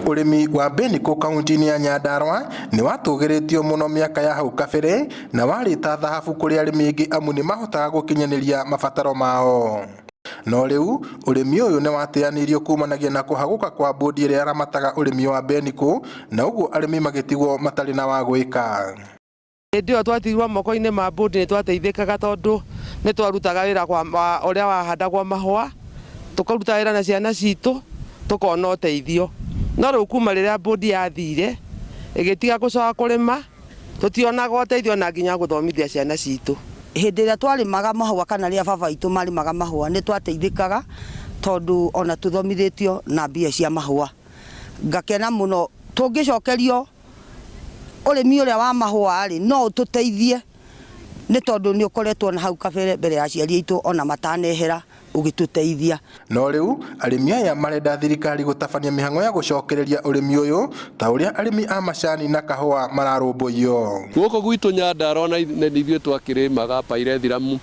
Urimi wa Beniko kaunti-ini ya Nyandarua ni watugiritio muno miaka ya hau kabere na wari ta thahabu kuri arimi aingi amu ni mahotaga gukinyaniria mabataro mao. No riu urimi uyu ni wateanirio kumanagia na kuhaguka kwa bodi iria yaramataga urimi wa Beniko na uguo arimi magitigwo matari na wa gwika. Ndio twatigirwo moko-ini ma bodi ni twateithikaga tondu ni twarutaga wira kwa uria wahandagwo mahua tukaruta wira na ciana citu tukona uteithio. No riu kuma riria bodi yathire igitiga gucoka kurima tutionaga uteithio na nginya guthomithia ciana citu. Hindi ria twarimaga mahua kana ria baba itu marimaga mahua ni twateithikaga tondu ona tuthomithitio na mbia cia mahua. Ngakena muno tungicokerio urimi uria wa mahua ri no ututeithie ni tondu ni ukoretwo na hau kabere mbere ya aciari aitu ona matanehera ugituteithia. No riu arimi aya marenda thirikari gutabania mihango ya gucokereria urimi uyu ta uria arimi a macani na kahua mararumbuio. Guko gwitu Nyandarua na nithio twakirimaga pairethiramu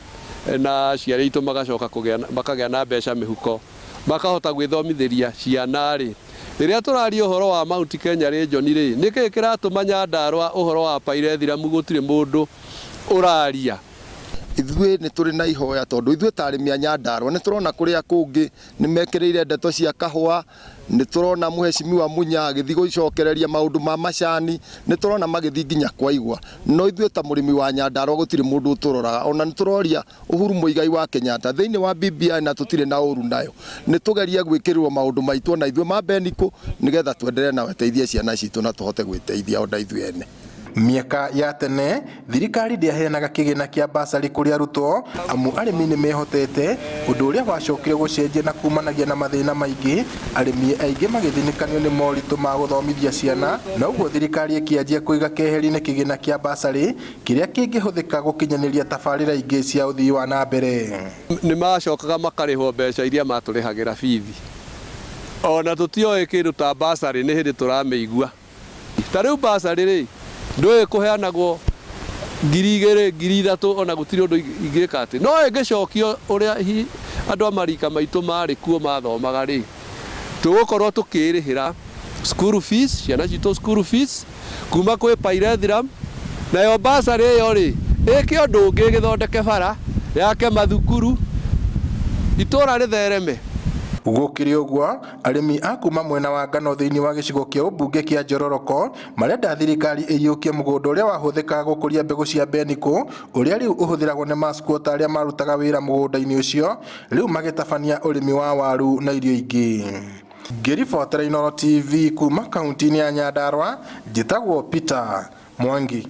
na aciari aitu magacoka makagea na mbeca mihuko makahota gwithomithiria ciana ri. Riria turaria uhoro wa Mount Kenya region ri niki kiratuma Nyandarua uhoro wa pairethiramu gutire mundu uraria. Ithue ni turi na ihoya tondu ithue ta arimi a Nyandarua ni turona kuria kungi ni mekireire ndeto cia kahua, ni turona muheshimiwa Munya agithi gucokereria maundu ma macani, ni turona magithi nginya kwa igwa. No ithue ta murimi wa Nyandarua gutire mundu uturoraga, ona ni turoria Uhuru Muigai wa Kenyatta thiini wa BBI na tutire na uru nayo. Ni tugeria gwikirwo maundu maitu na ithue ma Beniko nigetha tuendelee na weteithie ciana citu na tuhote gwiteithia onda ithue ene. Miaka ya tene thirikari ndiaheanaga kigina kia basari kuri arutwo amu arimi ni mehotete undu uria wacokire gucenjia na kumanagia na mathina maingi arimi aingi magithinikanio ni moritu ma guthomithia ciana na uguo thirikari ikianjia kuiga keheri-ini kigina kia basari kiria kingihuthika gukinyaniria tabarira ingi cia uthii wa na mbere. Ni macokaga makarihwo mbeca iria maturihagira bithi ona tutioe kindu ta basari ni hindi turameigua. Ta riu basari ri ndoe kuheanagwo 2,000 3,000 ona gutiri undu ingika ati no ingicokio uria andu amarika maitu mari kuo mathomaga ri tugukorwo tukirihira school fees ciana citu school fees kuma kwi Pairethiram na yo basari yo ri iki undu ungi githondeke bara yake mathukuru itura rithereme. Gukiri uguo arimi a kuma mwena wa ngano thiini wa gicigo kia ubunge kia Njororoko marenda thirikari iyukie mugunda uria wahuthikaga gukuria mbegu cia Beniko uria riu uhuthiragwo ni masquota aria marutaga wira mugunda-ini ucio riu magitabania urimi wa waru na irio ingi. Ngiribotera Inooro TV kuma kaunti-ini ya Nyandarua njitagwo Peter Mwangi.